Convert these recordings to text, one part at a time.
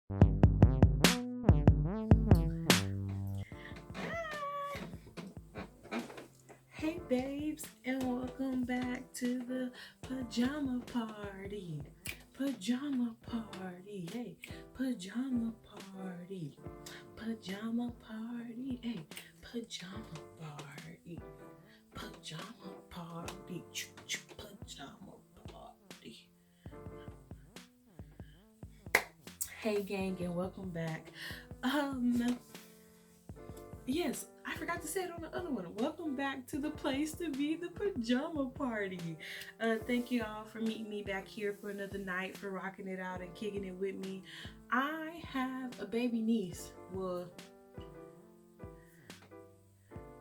Hey babes, and welcome back to the pajama party. Pajama party, hey, pajama party. Pajama party, hey, pajama party. Pajama party, pajama party. Hey gang, and welcome back. Yes, I forgot to say it on the other one. Welcome back to the place to be, the pajama party. Thank you all for meeting me back here for another night, for rocking it out and kicking it with me. I have a baby niece. Well,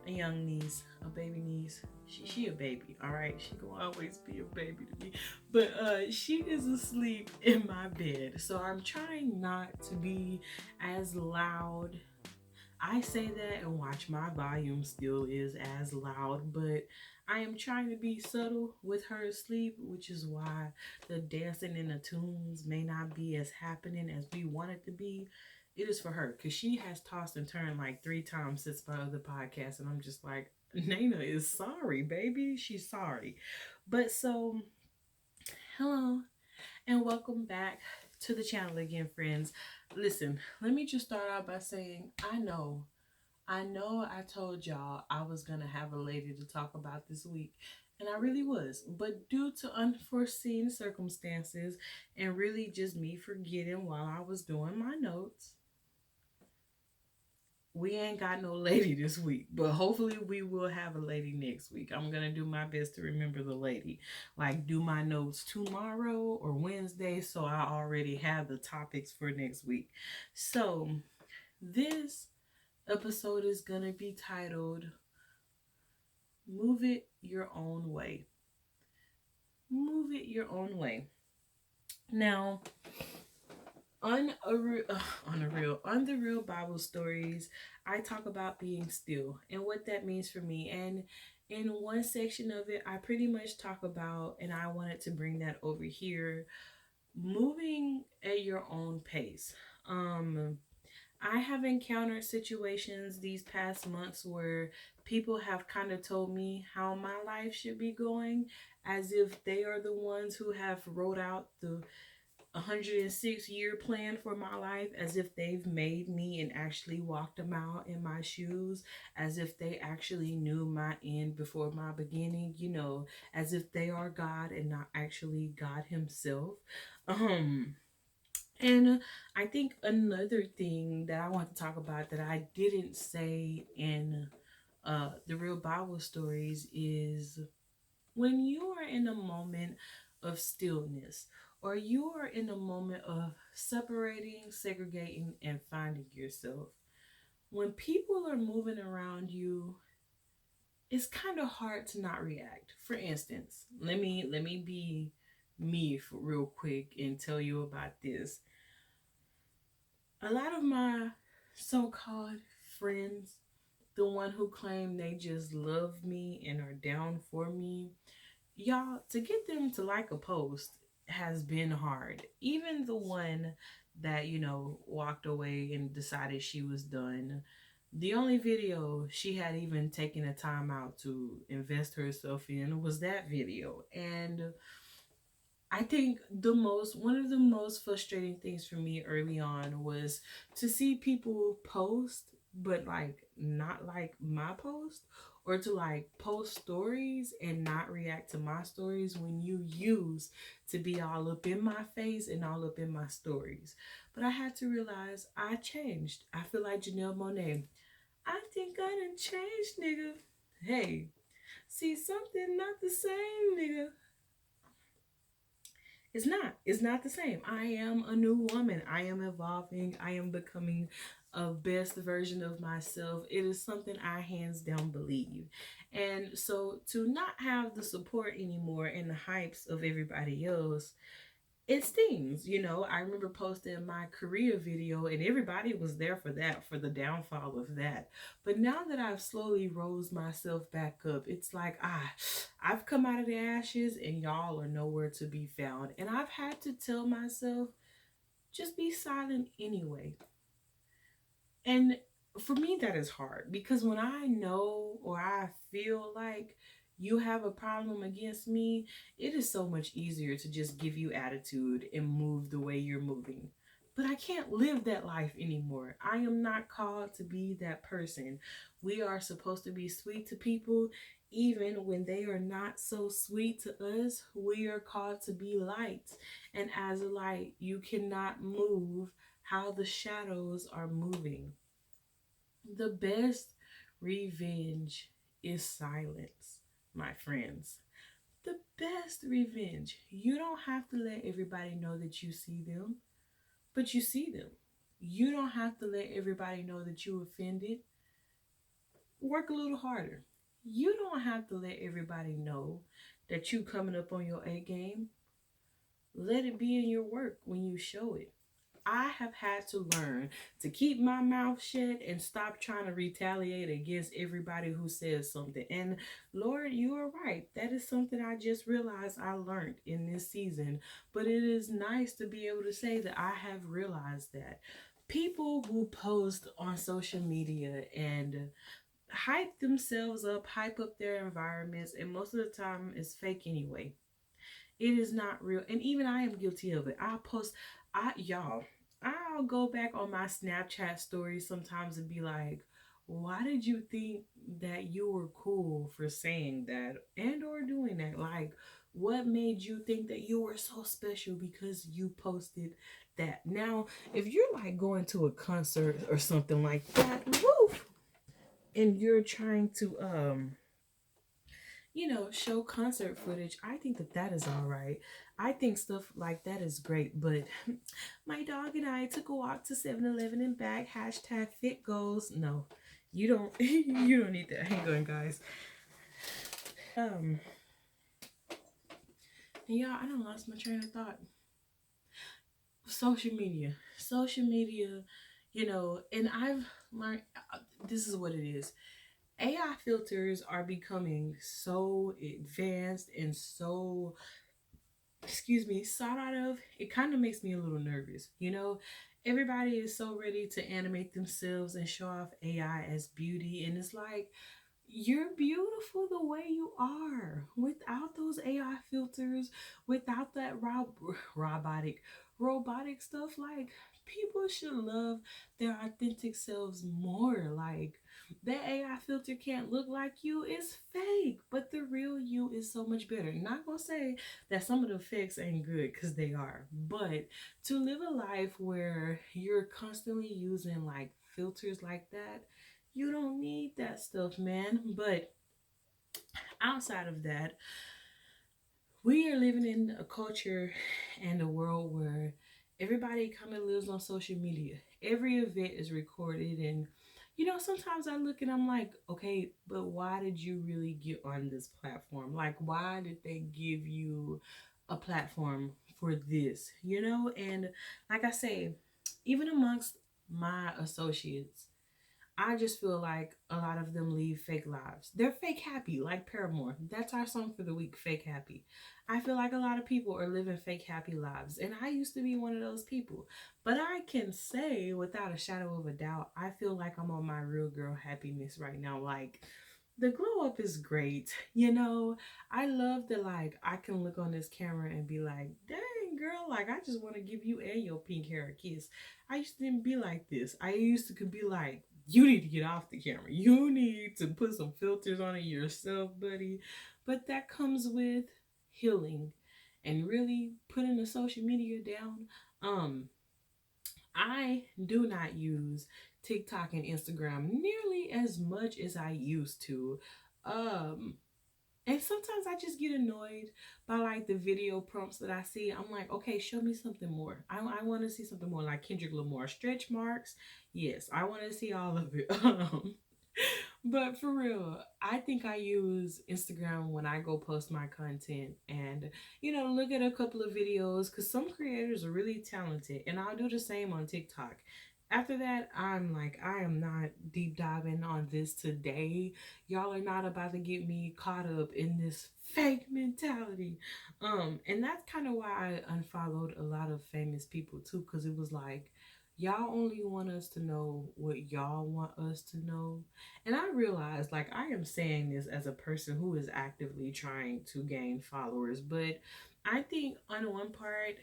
a young niece, a baby niece. She a baby, all right. She gonna always be a baby to me. But she is asleep in my bed, so I'm trying not to be as loud. I say that and watch, my volume still is as loud, but I am trying to be subtle with her asleep, which is why the dancing and the tunes may not be as happening as we want it to be. It is for her because she has tossed and turned like 3 times since my other podcast, and I'm just like, Nana is sorry, baby. She's sorry. But so, hello, and welcome back to the channel again, friends. Listen, let me just start out by saying I know I told y'all I was going to have a lady to talk about this week, and I really was. But due to unforeseen circumstances and really just me forgetting while I was doing my notes, we ain't got no lady this week. But hopefully we will have a lady next week. I'm going to do my best to remember the lady. Like, do my notes tomorrow or Wednesday so I already have the topics for next week. So, this episode is going to be titled Move It Your Own Way. Move it your own way. Now, on the real Bible stories, I talk about being still and what that means for me. And in one section of it, I pretty much talk about, and I wanted to bring that over here, moving at your own pace. I have encountered situations these past months where people have kind of told me how my life should be going, as if they are the ones who have wrote out the 106-year plan for my life, as if they've made me and actually walked a mile in my shoes, as if they actually knew my end before my beginning, as if they are God and not actually God Himself. Um, and I think another thing that I want to talk about that I didn't say in the real Bible stories is when you are in a moment of stillness, or you are in a moment of separating, segregating, and finding yourself. When people are moving around you, it's kind of hard to not react. For instance, let me be me for real quick and tell you about this. A lot of my so-called friends, the one who claim they just love me and are down for me, y'all, to get them to like a post has been hard. Even the one that, walked away and decided she was done. The only video she had even taken a time out to invest herself in was that video. And I think one of the most frustrating things for me early on was to see people post, but like not like my post, or to like post stories and not react to my stories when you use to be all up in my face and all up in my stories. But I had to realize I changed. I feel like Janelle Monáe. I think I done changed, nigga. Hey, see something not the same, nigga. It's not. It's not the same. I am a new woman. I am evolving. I am becoming a best version of myself. It is something I hands down believe. And so to not have the support anymore and the hypes of everybody else, it stings. I remember posting my Korea video and everybody was there for that, for the downfall of that. But now that I've slowly rose myself back up, it's like, I've come out of the ashes and y'all are nowhere to be found. And I've had to tell myself, just be silent anyway. And for me, that is hard because when I know or I feel like you have a problem against me, it is so much easier to just give you attitude and move the way you're moving. But I can't live that life anymore. I am not called to be that person. We are supposed to be sweet to people, even when they are not so sweet to us. We are called to be light. And as a light, you cannot move how the shadows are moving. The best revenge is silence, my friends. The best revenge. You don't have to let everybody know that you see them, but you see them. You don't have to let everybody know that you offended. Work a little harder. You don't have to let everybody know that you coming up on your A game. Let it be in your work when you show it. I have had to learn to keep my mouth shut and stop trying to retaliate against everybody who says something. And Lord, you are right. That is something I just realized I learned in this season. But it is nice to be able to say that I have realized that. People who post on social media and hype themselves up, hype up their environments, and most of the time it's fake anyway. It is not real. And even I am guilty of it. I'll go back on my Snapchat stories sometimes and be like, why did you think that you were cool for saying that and or doing that? Like, what made you think that you were so special because you posted that? Now, if you're like going to a concert or something like that, woof, and you're trying to show concert footage, I think that that is all right. I think stuff like that is great. But my dog and I took a walk to 7-Eleven and back. Hashtag fit goals. No, you don't. You don't need that. Hang on, guys. Yeah, I done lost my train of thought. Social media. Social media, and I've learned this is what it is. AI filters are becoming so advanced and so, excuse me, sought out of. It kind of makes me a little nervous. Everybody is so ready to animate themselves and show off AI as beauty. And it's like, you're beautiful the way you are without those AI filters, without that robotic stuff. Like, people should love their authentic selves more. Like, that AI filter can't look like you. It's fake, but the real you is so much better. Not gonna say that some of the fakes ain't good, because they are, but to live a life where you're constantly using like filters like that, you don't need that stuff, man. But outside of that, we are living in a culture and a world where everybody kind of lives on social media. Every event is recorded, and sometimes I look and I'm like, okay, but why did you really get on this platform? Like, why did they give you a platform for this? And like I say, even amongst my associates, I just feel like a lot of them leave fake lives. They're fake happy, like Paramore. That's our song for the week, fake happy. I feel like a lot of people are living fake happy lives. And I used to be one of those people. But I can say without a shadow of a doubt, I feel like I'm on my real girl happiness right now. Like, the glow up is great. I love that, like, I can look on this camera and be like, dang, girl, like, I just want to give you and your pink hair a kiss. I used to be like this. I used to could be like, you need to get off the camera. You need to put some filters on it yourself, buddy. But that comes with healing and really putting the social media down. I do not use TikTok and Instagram nearly as much as I used to. Um, and sometimes I just get annoyed by like the video prompts that I see. I'm like, okay, show me something more. I want to see something more, like Kendrick Lamar stretch marks. Yes, I want to see all of it. But for real, I think I use Instagram when I go post my content and, look at a couple of videos, because some creators are really talented. And I'll do the same on TikTok. After that, I'm like, I am not deep diving on this today. Y'all are not about to get me caught up in this fake mentality. And that's kind of why I unfollowed a lot of famous people too, because it was like, y'all only want us to know what y'all want us to know. And I realized, like, I am saying this as a person who is actively trying to gain followers, but I think on one part,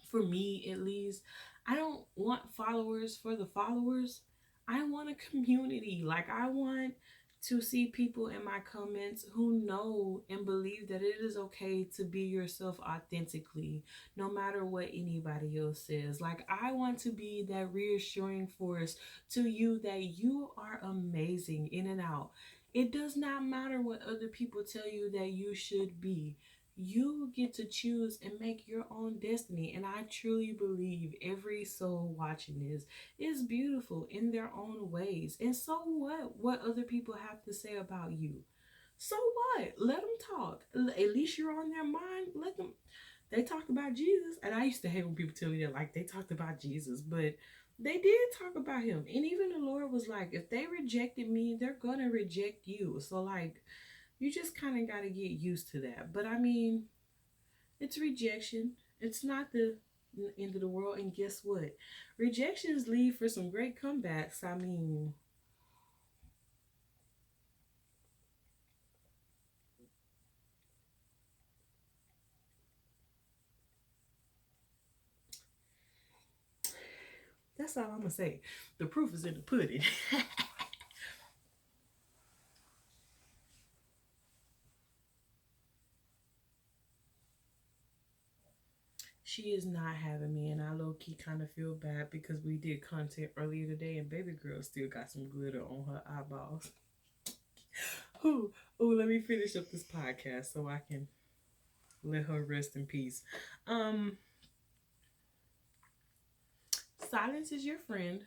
for me at least, I don't want followers for the followers. I want a community. Like, I want to see people in my comments who know and believe that it is okay to be yourself authentically, no matter what anybody else says. Like, I want to be that reassuring force to you that you are amazing in and out. It does not matter what other people tell you that you should be. You get to choose and make your own destiny. And I truly believe every soul watching this is beautiful in their own ways. And so what other people have to say about you? So what? Let them talk. At least you're on their mind. Let them. They talked about Jesus. And I used to hate when people tell me that, like, they talked about Jesus, but they did talk about him. And even the Lord was like, if they rejected me, they're gonna reject you. So, like, you just kind of got to get used to that. But I mean, it's rejection. It's not the end of the world. And guess what? Rejections lead for some great comebacks. I mean, that's all I'm going to say. The proof is in the pudding. She is not having me, and I low key kind of feel bad because we did content earlier today, and baby girl still got some glitter on her eyeballs. Ooh, let me finish up this podcast so I can let her rest in peace. Um, Silence is your friend.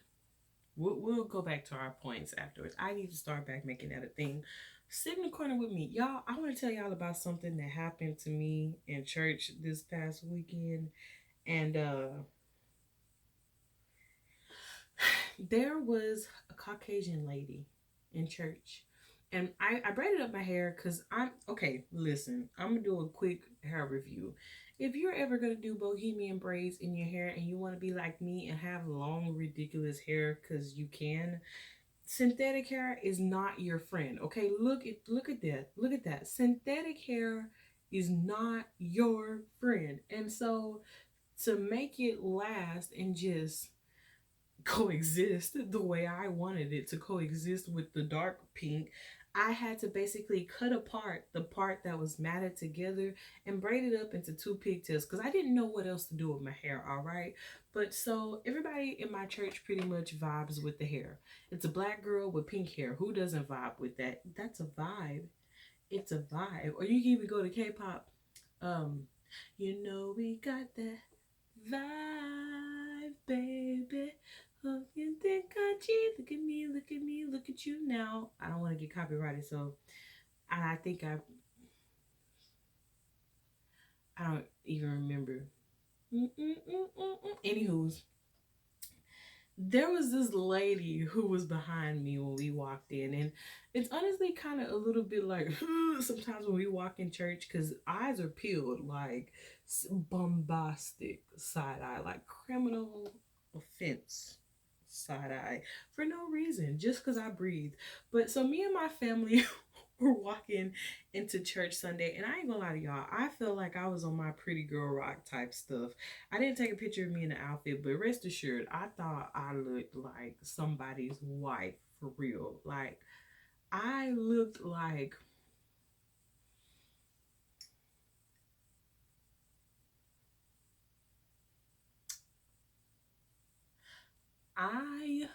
We'll go back to our points afterwards. I need to start back making that a thing. Sit in the corner with me. Y'all, I want to tell y'all about something that happened to me in church this past weekend. And there was a Caucasian lady in church. And I braided up my hair because I'm okay. Listen, I'm gonna do a quick hair review. If you're ever gonna do bohemian braids in your hair and you want to be like me and have long, ridiculous hair because you can, synthetic hair is not your friend. Okay, look at that. Look at that. Synthetic hair is not your friend. And so to make it last and just coexist the way I wanted it to coexist with the dark pink, I had to basically cut apart the part that was matted together and braid it up into two pigtails because I didn't know what else to do with my hair, all right? But so everybody in my church pretty much vibes with the hair. It's a black girl with pink hair. Who doesn't vibe with that? That's a vibe. It's a vibe. Or you can even go to K-pop. Um, you know we got that vibe, baby. Oh, you think I cheat? Look at me, look at me, look at you now. I don't want to get copyrighted, so I think I don't even remember. Anywho's, there was this lady who was behind me when we walked in, and it's honestly kind of a little bit like sometimes when we walk in church because eyes are peeled like bombastic side eye, like criminal offense side eye for no reason, just because I breathe. But so me and my family were walking into church Sunday, and I ain't gonna lie to y'all, I felt like I was on my pretty girl rock type stuff. I didn't take a picture of me in the outfit, but rest assured, I thought I looked like somebody's wife for real. Like, I looked like I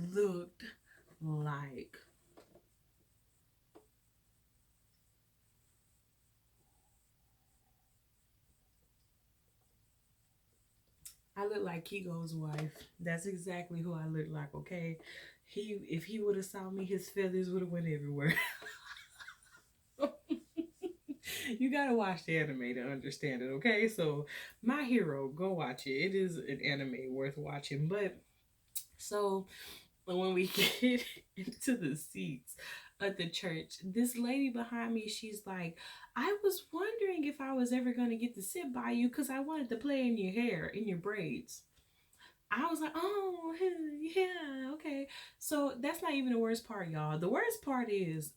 looked like I look like Kigo's wife. That's exactly who I look like, okay? If he would have saw me, his feathers would have went everywhere. You gotta watch the anime to understand it, okay? So My Hero, go watch it. It is an anime worth watching. But So when we get into the seats at the church, this lady behind me, she's like, I was wondering if I was ever going to get to sit by you because I wanted to play in your hair, in your braids. I was like, oh, yeah, okay. So that's not even the worst part, y'all. The worst part is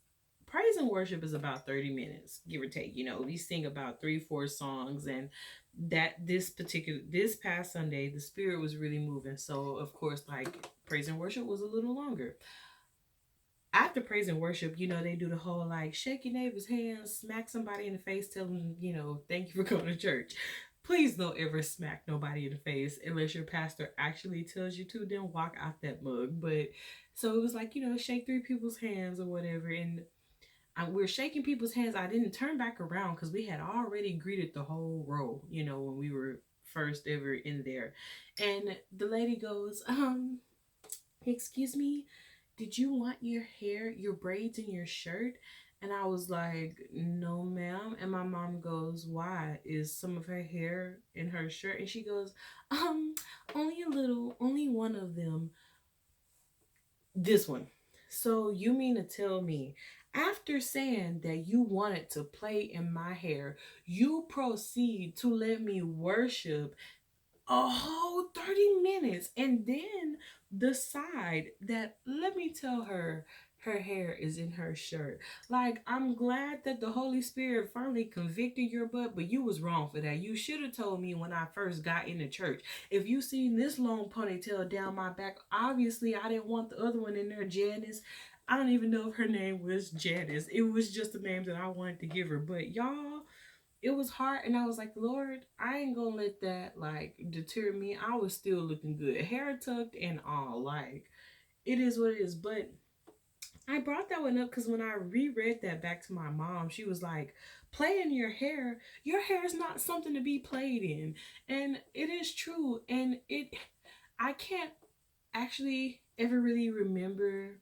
praise and worship is about 30 minutes, give or take. We sing about 3, 4 songs, and this past Sunday, the spirit was really moving. So, of course, like praise and worship was a little longer. After praise and worship, they do the whole like shake your neighbor's hand, smack somebody in the face, tell them, thank you for going to church. Please don't ever smack nobody in the face unless your pastor actually tells you to, then walk out that mug. But so it was like, shake 3 people's hands or whatever. And we're shaking people's hands. I didn't turn back around because we had already greeted the whole row, when we were first ever in there. And the lady goes, excuse me, did you want your hair, your braids in your shirt? And I was like, no, ma'am. And my mom goes, why? Is some of her hair in her shirt? And she goes, only a little, only one of them. This one. So you mean to tell me, after saying that you wanted to play in my hair, you proceed to let me worship a whole 30 minutes and then decide that, let me tell her hair is in her shirt. Like, I'm glad that the Holy Spirit finally convicted your butt, but you was wrong for that. You should have told me when I first got into church. If you seen this long ponytail down my back, obviously I didn't want the other one in there, Janice. I don't even know if her name was Janice. It was just the name that I wanted to give her. But y'all, it was hard, and I was like, Lord, I ain't gonna let that like deter me. I was still looking good, hair tucked and all. Like, it is what it is. But I brought that one up because when I reread that back to my mom, she was like, play in your hair is not something to be played in. And it is true. And I can't actually ever really remember.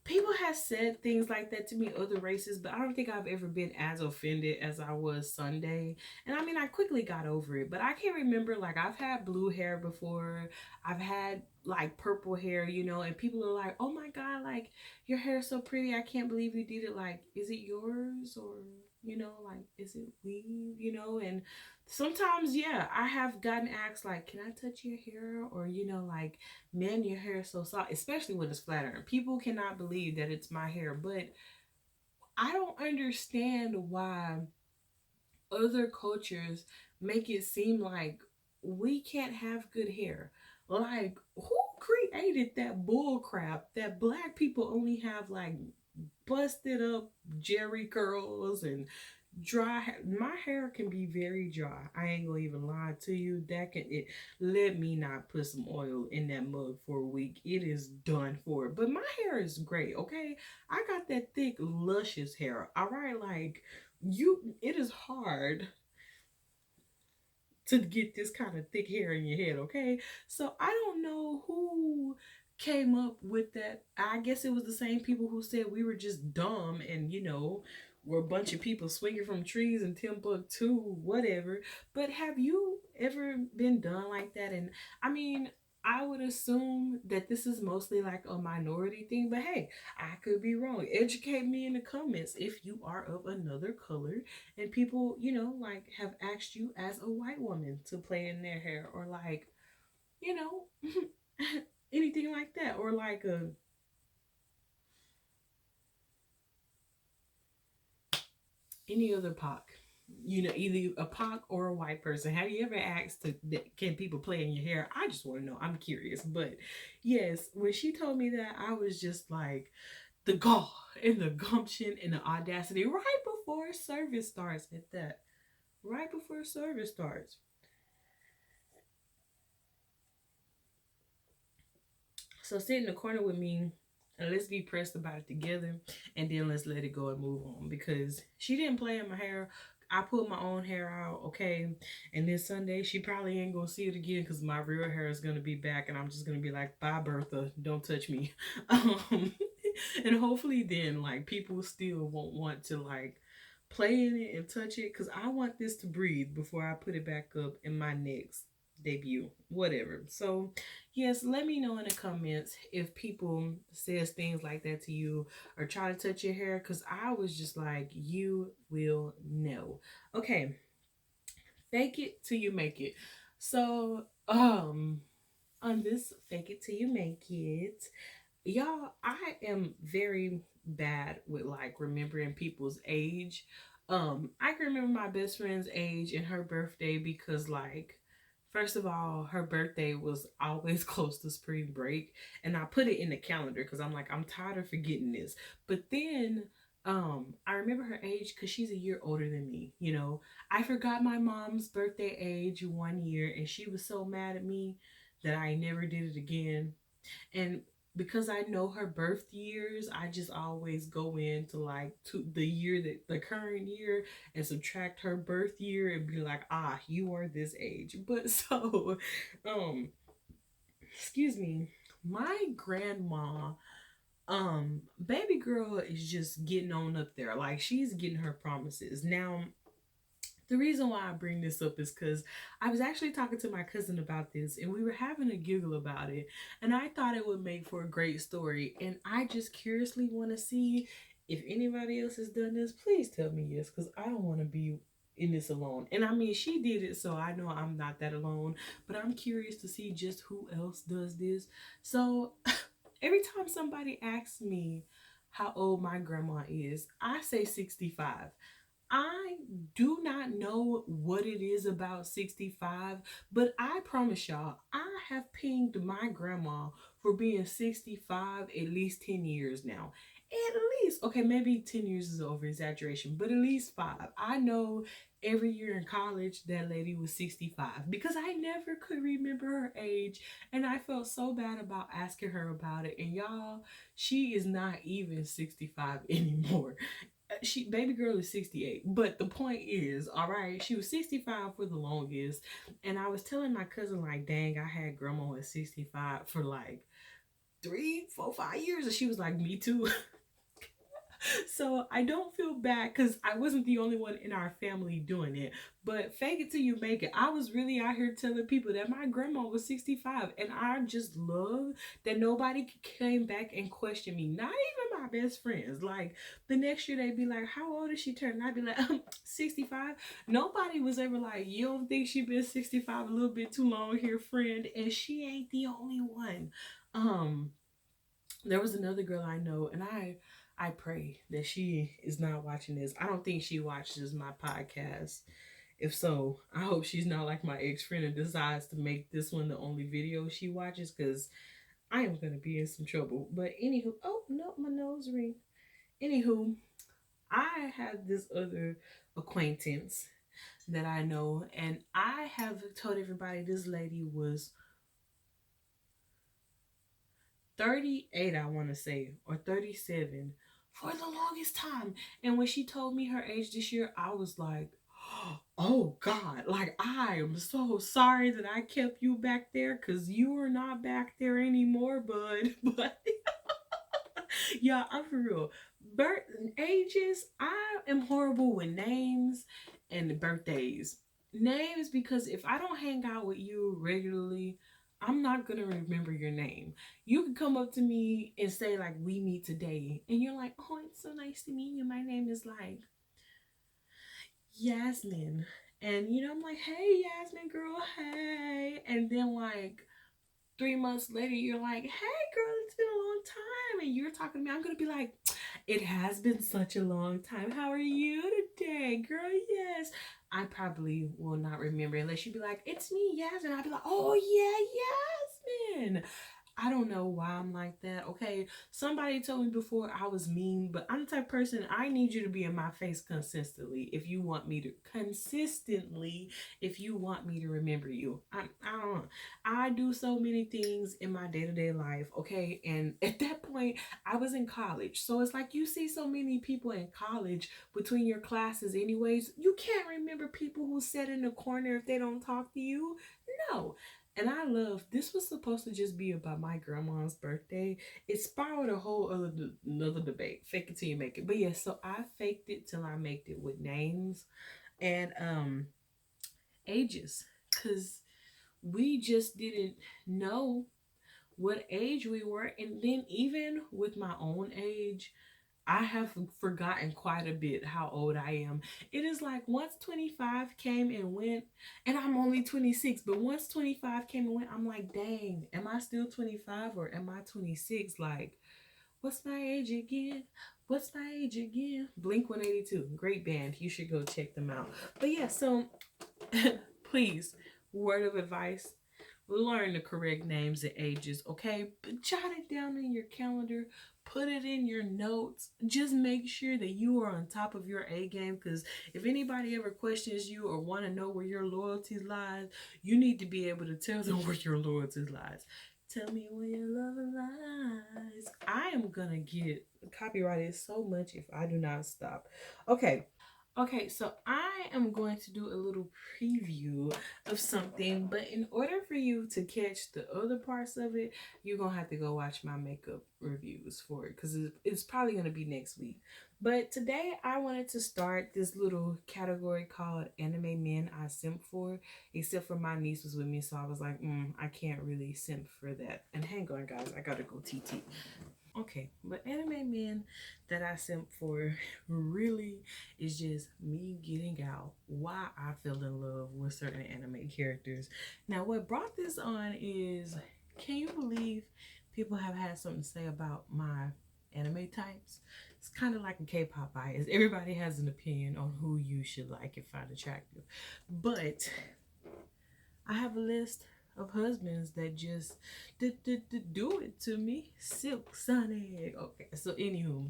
People have said things like that to me, other races, but I don't think I've ever been as offended as I was Sunday. And I mean, I quickly got over it, but I can't remember. Like, I've had blue hair before, I've had like purple hair, and people are like, oh my God, like, your hair is so pretty. I can't believe you did it. Like, is it yours? Or, like, is it weave, And sometimes, yeah, I have gotten asked, like, can I touch your hair? Or, like, man, your hair is so soft, especially when it's flat iron. People cannot believe that it's my hair, but I don't understand why other cultures make it seem like we can't have good hair. Like, who created that bull crap that black people only have like busted up jerry curls and dry hair? My hair can be very dry. I ain't gonna even lie to you. That can it let me not put some oil in that mug for a week. It is done for. But my hair is great, okay? I got that thick, luscious hair. All right, like, it is hard to get this kind of thick hair in your head, okay? So I don't know who came up with that. I guess it was the same people who said we were just dumb and, we're a bunch of people swinging from trees in Timbuktu, whatever. But have you ever been done like that? And I mean, I would assume that this is mostly like a minority thing, but hey, I could be wrong. Educate me in the comments if you are of another color and people, like, have asked you as a white woman to play in their hair, or like, you know, anything like that, or like any other POC. Either a POC or a white person. Have you ever asked can people play in your hair? I just want to know. I'm curious. But yes, when she told me that, I was just like, the gall and the gumption and the audacity right before service starts at that. Right before service starts. So sit in the corner with me and let's be pressed about it together, and then let's let it go and move on, because she didn't play in my hair. I pulled my own hair out, okay? And this Sunday, she probably ain't gonna see it again because my real hair is gonna be back, and I'm just gonna be like, bye, Bertha, don't touch me. And hopefully, then, like, people still won't want to, like, play in it and touch it, because I want this to breathe before I put it back up in my next debut, whatever. So, yes, let me know in the comments if people says things like that to you or try to touch your hair, because I was just like, you will know. Okay, fake it till you make it. So, on this fake it till you make it, y'all, I am very bad with like remembering people's age. I can remember my best friend's age and her birthday because like first of all, her birthday was always close to spring break, and I put it in the calendar because I'm like, I'm tired of forgetting this. But then I remember her age because she's a year older than me. You know, I forgot my mom's birthday age 1 year, and she was so mad at me that I never did it again. And because I know her birth years, I just always go into like to the year that the current year and subtract her birth year and be like, ah, you are this age. But so, um, excuse me, my grandma, baby girl is just getting on up there. Like she's getting her promises. Now, the reason why I bring this up is because I was actually talking to my cousin about this and we were having a giggle about it. And I thought it would make for a great story. And I just curiously want to see if anybody else has done this. Please tell me yes, because I don't want to be in this alone. And I mean, she did it, so I know I'm not that alone. But I'm curious to see just who else does this. So every time somebody asks me how old my grandma is, I say 65. I do not know what it is about 65, but I promise y'all, I have pinged my grandma for being 65 at least 10 years now. At least, okay, maybe 10 years is over exaggeration, but at least five. I know every year in college that lady was 65 because I never could remember her age, and I felt so bad about asking her about it. And y'all, she is not even 65 anymore. She baby girl is 68, but the point is, all right, she was 65 for the longest. And I was telling my cousin like, dang, I had grandma at 65 for like 3, 4, 5 years, and she was like, me too. So I don't feel bad because I wasn't the only one in our family doing it. But fake it till you make it. I was really out here telling people that my grandma was 65. And I just love that nobody came back and questioned me. Not even my best friends. Like the next year they'd be like, how old is she turning? I'd be like, 65. Nobody was ever like, you don't think she been 65 a little bit too long here, friend? And she ain't the only one. Um, there was another girl I know, and I pray that she is not watching this. I don't think she watches my podcast. If so, I hope she's not like my ex friend and decides to make this one the only video she watches, because I am gonna be in some trouble. But anywho, oh no, my nose ring. Anywho, I had this other acquaintance that I know, and I have told everybody this lady was 38, I want to say, or 37 for the longest time. And when she told me her age this year, I was like, oh God, like I am so sorry that I kept you back there because you are not back there anymore, bud. But yeah, I'm for real. Birth ages, I am horrible with names and birthdays. Names, because if I don't hang out with you regularly, I'm not gonna remember your name. You can come up to me and say like we meet today, and you're like, oh, it's so nice to meet you. My name is like Yasmin, and you know I'm like, hey Yasmin, girl, hey, and then like 3 months later, you're like, hey, girl, it's been a long time. And you're talking to me. I'm going to be like, it has been such a long time. How are you today, girl? Yes. I probably will not remember unless you be like, it's me, Yasmin. I'll be like, oh, yeah, Yasmin. I don't know why I'm like that. Okay, somebody told me before I was mean, but I'm the type of person, I need you to be in my face consistently if you want me to remember you. I don't know. I do so many things in my day-to-day life, okay? And at that point, I was in college. So it's like you see so many people in college between your classes anyways. You can't remember people who sit in the corner if they don't talk to you. No. And I love, this was supposed to just be about my grandma's birthday. It spiraled a whole other another debate. Fake it till you make it. But yeah, so I faked it till I made it with names and ages. Cause We just didn't know what age we were. And then, even with my own age, I have forgotten quite a bit how old I am. It is like once 25 came and went, and I'm only 26, but once 25 came and went, I'm like, dang, am I still 25 or am I 26? Like, what's my age again? What's my age again? Blink 182. Great band. You should go check them out. But yeah, so please, word of advice, learn the correct names and ages, okay? But jot it down in your calendar, put it in your notes. Just make sure that you are on top of your A game, because if anybody ever questions you or want to know where your loyalty lies, you need to be able to tell them where your loyalty lies. Tell me where your love lies. I am gonna get copyrighted so much if I do not stop. Okay, Okay, so I am going to do a little preview of something, but in order for you to catch the other parts of it, you're gonna have to go watch my makeup reviews for it, because it's probably gonna be next week. But today I wanted to start this little category called anime men I simp for, except for my niece was with me, so I was like, I can't really simp for that. And hang on, guys, I gotta go TT. Okay, but anime men that I simp for really is just me getting out why I fell in love with certain anime characters. Now, what brought this on is, can you believe people have had something to say about my anime types? It's kind of like a K-pop bias. Everybody has an opinion on who you should like and find attractive. But I have a list of husbands that just do it to me. Silk Sonic. Okay, so anywho,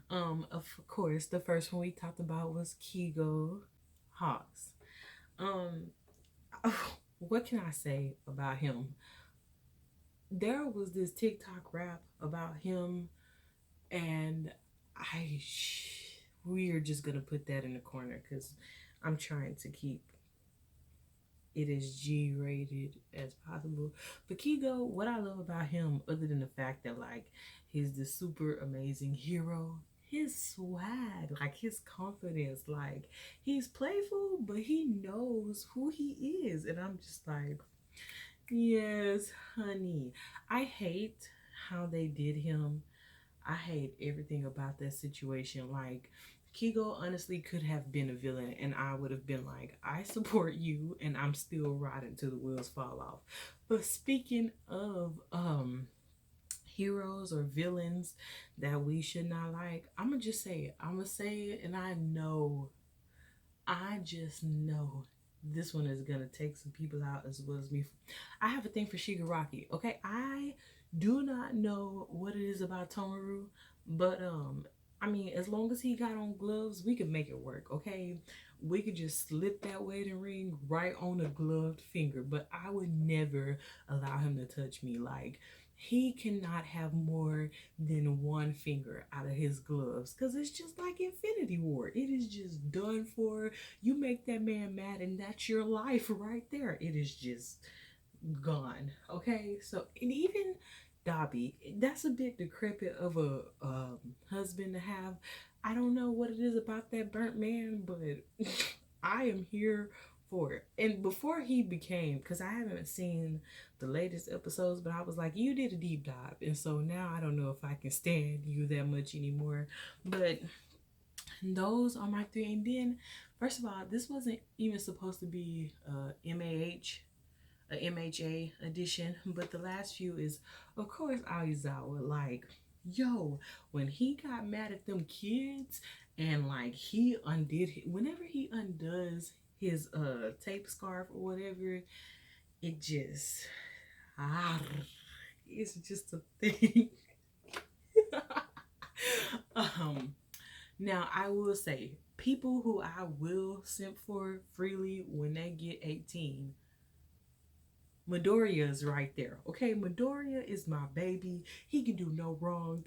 of course, the first one we talked about was Kigo Hawks. Um, what can I say about him? There was this TikTok rap about him, and we are just gonna put that in the corner because I'm trying to keep it as G rated as possible. But Kigo, what I love about him, other than the fact that like he's the super amazing hero, his swag, like his confidence, like he's playful, but he knows who he is. And I'm just like, yes, honey. I hate how they did him. I hate everything about that situation. Like, Kigo honestly could have been a villain, and I would have been like, I support you, and I'm still riding till the wheels fall off. But speaking of heroes or villains that we should not like, I'm gonna just say it. I'm gonna say it, and I just know this one is gonna take some people out as well as me. I have a thing for Shigaraki. Okay, I do not know what it is about Tomaru, but I mean, as long as he got on gloves, we could make it work. Okay, we could just slip that wedding ring right on a gloved finger. But I would never allow him to touch me. Like, he cannot have more than one finger out of his gloves, because it's just like Infinity War. It is just done for. You make that man mad, and that's your life right there. It is just gone. Okay, so, and even Dobby, that's a bit decrepit of a husband to have. I don't know what it is about that burnt man, but I am here for it. And before he became, because I haven't seen the latest episodes, but I was like, you did a deep dive, and so now I don't know if I can stand you that much anymore. But those are my three. And then, first of all, this wasn't even supposed to be MAH, a MHA edition, but the last few is, of course, Aizawa. Like, yo, when he got mad at them kids, and like he undid, whenever he undoes his tape scarf or whatever, it just it's just a thing. um Now, I will say, people who I will simp for freely when they get 18, Midoriya is right there. Okay, Midoriya is my baby. He can do no wrong.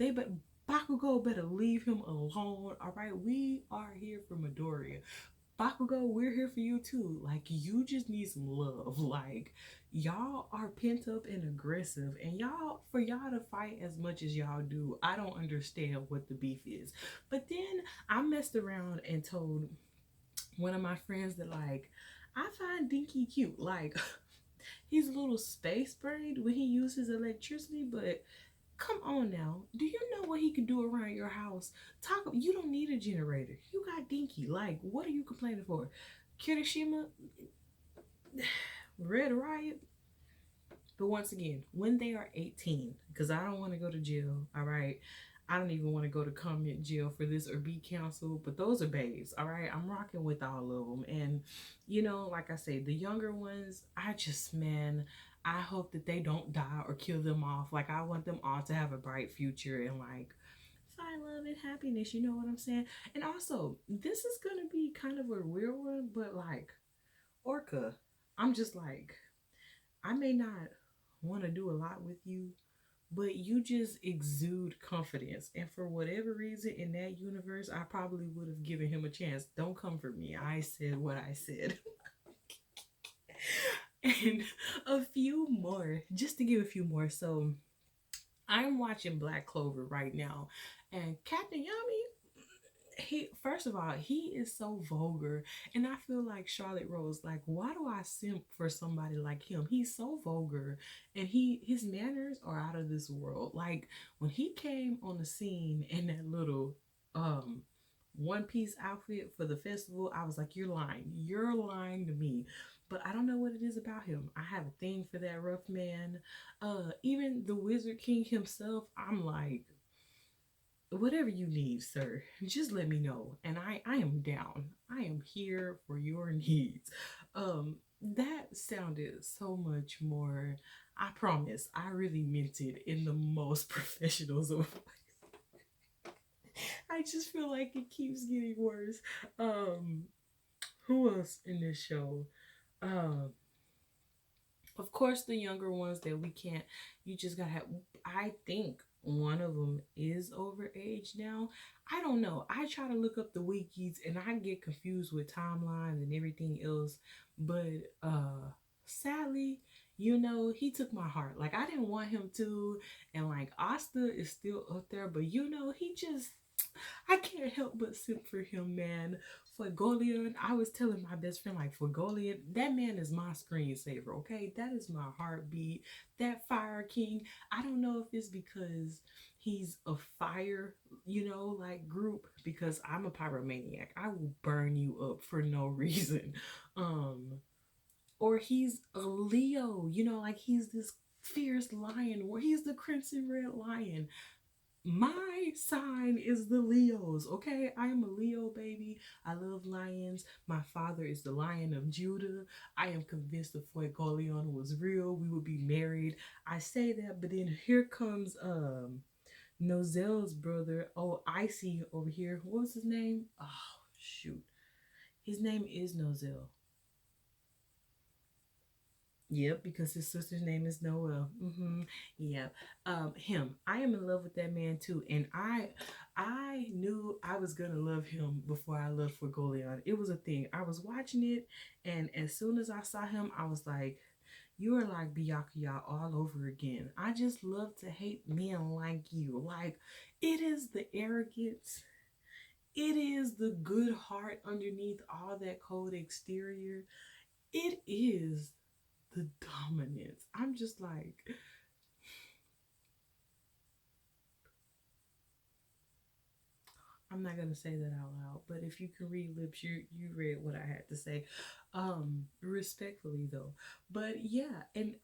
Bakugo better leave him alone. All right, we are here for Midoriya. Bakugo, we're here for you too. Like, you just need some love. Like, y'all are pent up and aggressive, and for y'all to fight as much as y'all do, I don't understand what the beef is. But then I messed around and told one of my friends that, like, I find Dinky cute. Like, he's a little space brained when he uses electricity, but come on now. Do you know what he can do around your house? You don't need a generator. You got Dinky. Like, what are you complaining for? Kirishima, Red Riot. But once again, when they are 18, because I don't want to go to jail, all right? I don't even want to go to comment jail for this or be counseled, but those are babes, all right? I'm rocking with all of them. And, like I say, the younger ones, man, I hope that they don't die or kill them off. Like, I want them all to have a bright future and, like, find love and happiness. You know what I'm saying? And also, this is going to be kind of a weird one, but, like, Orca, I'm just like, I may not want to do a lot with you, but you just exude confidence. And for whatever reason in that universe, I probably would have given him a chance. Don't come for me. I said what I said. And a few more, just to give a few more. So I'm watching Black Clover right now. And Captain Yummy, he first of all, he is so vulgar, and I feel like Charlotte Rose, like, why do I simp for somebody like him? He's so vulgar, and his manners are out of this world. Like, when he came on the scene in that little one piece outfit for the festival, I was like, you're lying to me. But I don't know what it is about him. I have a thing for that rough man. Even the Wizard King himself, I'm like, whatever you need, sir, just let me know. And I am down. I am here for your needs. That sounded so much more. I promise, I really meant it in the most professional of ways. I just feel like it keeps getting worse. Who else in this show? Um, of course, the younger ones that we can't. You just gotta have. I think one of them is over age now. I don't know. I try to look up the wikis and I get confused with timelines and everything else. But sadly, he took my heart. Like, I didn't want him to, and like Asta is still up there, but he just, I can't help but simp for him, man. For Golian, I was telling my best friend, like, for Golian, that man is my screensaver, okay? That is my heartbeat. That Fire King, I don't know if it's because he's a fire, like, group, because I'm a pyromaniac. I will burn you up for no reason. Or he's a Leo, like he's this fierce lion, or he's the crimson red lion. My sign is the Leos, okay? I am a Leo, baby. I love lions. My father is the Lion of Judah. I am convinced if Fuegoleon was real, we would be married. I say that, but then here comes Nozelle's brother. Oh, I see over here. What was his name? Oh, shoot. His name is Nozelle. Yep, because his sister's name is Noel. Yeah. Him. I am in love with that man too, and I knew I was gonna love him before I loved for Golion. It was a thing. I was watching it, and as soon as I saw him, I was like, "You are like Byakuya all over again." I just love to hate men like you. Like, it is the arrogance. It is the good heart underneath all that cold exterior. It is the dominance. I'm just like, I'm not gonna say that out loud, but if you can read lips, you read what I had to say. Respectfully though. But yeah, and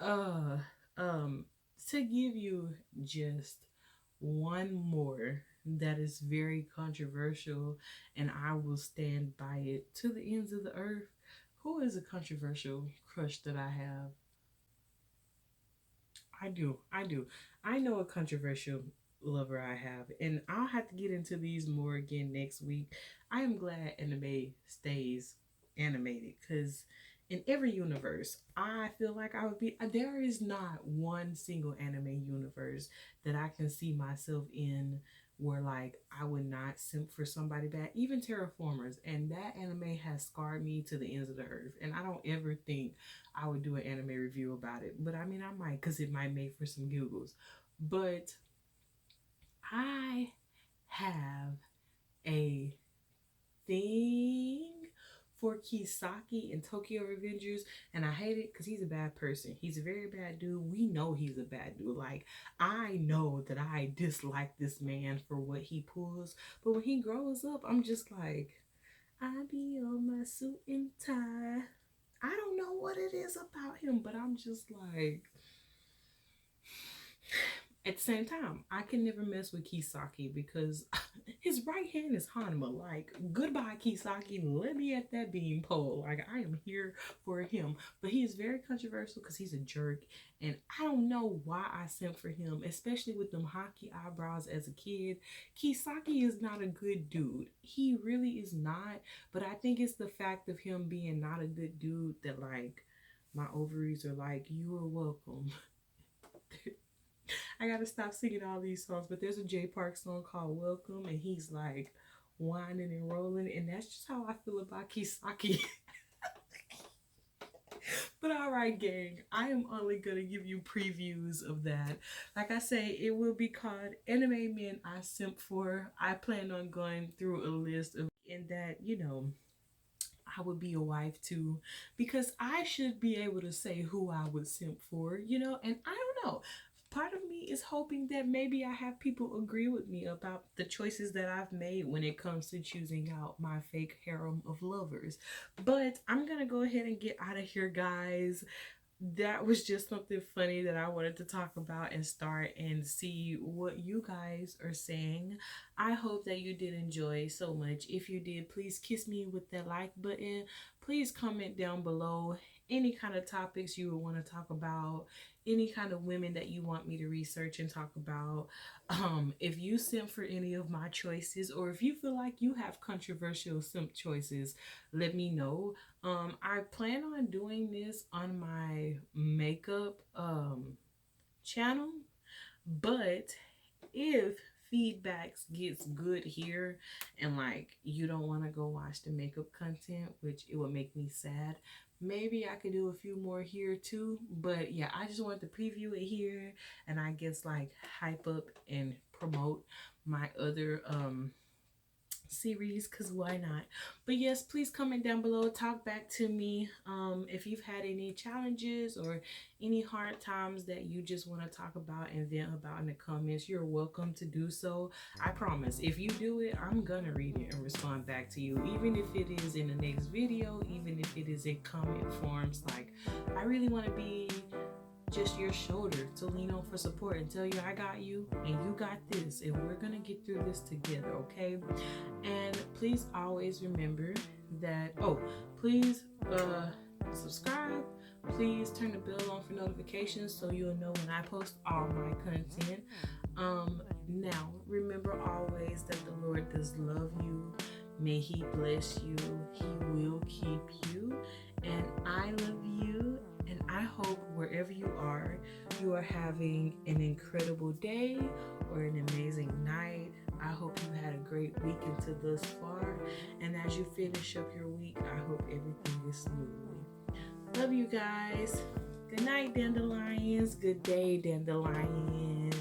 to give you just one more that is very controversial, and I will stand by it to the ends of the earth. Who is a controversial crush that I have? I do. I do. I know a controversial lover I have, and I'll have to get into these more again next week. I am glad anime stays animated because in every universe, I feel like I would be. There is not one single anime universe that I can see myself in where, like, I would not simp for somebody bad, even Terraformers, and that anime has scarred me to the ends of the earth. And I don't ever think I would do an anime review about it, but I mean, I might, because it might make for some giggles. But I have a thing for Kisaki in Tokyo Revengers, and I hate it because he's a bad person. He's a very bad dude. We know he's a bad dude. Like, I know that I dislike this man for what he pulls, but when he grows up, I'm just like, I be on my suit and tie. I don't know what it is about him, but I'm just like, at the same time, I can never mess with Kisaki because his right hand is Hanma. Like, goodbye, Kisaki. Let me at that beam pole. Like, I am here for him. But he is very controversial because he's a jerk. And I don't know why I simp for him, especially with them hockey eyebrows as a kid. Kisaki is not a good dude. He really is not. But I think it's the fact of him being not a good dude that, like, my ovaries are like, you are welcome. I gotta stop singing all these songs, but there's a Jay Park song called Welcome, and he's like whining and rolling, and that's just how I feel about Kisaki. But all right, gang, I am only gonna give you previews of that. Like I say, it will be called Anime Men I Simp For. I plan on going through a list of in that, you know, I would be a wife too, because I should be able to say who I would simp for, you know, and I don't know. Part of me is hoping that maybe I have people agree with me about the choices that I've made when it comes to choosing out my fake harem of lovers. But I'm gonna go ahead and get out of here, guys. That was just something funny that I wanted to talk about and start and see what you guys are saying. I hope that you did enjoy so much. If you did, please kiss me with that like button. Please comment down below any kind of topics you would want to talk about, any kind of women that you want me to research and talk about. If you simp for any of my choices, or if you feel like you have controversial simp choices, let me know. I plan on doing this on my makeup channel, but if feedbacks gets good here and like you don't want to go watch the makeup content, which it would make me sad, maybe I could do a few more here too. But yeah, I just wanted to preview it here and I guess like hype up and promote my other series, because why not? But yes, please comment down below, talk back to me. If you've had any challenges or any hard times that you just want to talk about and vent about in the comments, you're welcome to do so. I promise, if you do it, I'm gonna read it and respond back to you, even if it is in the next video, even if it is in comment forms. Like, I really want to be just your shoulder to lean on for support and tell you I got you and you got this and we're gonna get through this together, okay? And please always remember that, please subscribe, please turn the bell on for notifications so you'll know when I post all my content. Now remember always that the Lord does love you. May he bless you, he will keep you, and I love you. And I hope wherever you are having an incredible day or an amazing night. I hope you had a great week until thus far. And as you finish up your week, I hope everything is smooth. Love you guys. Good night, dandelions. Good day, dandelions.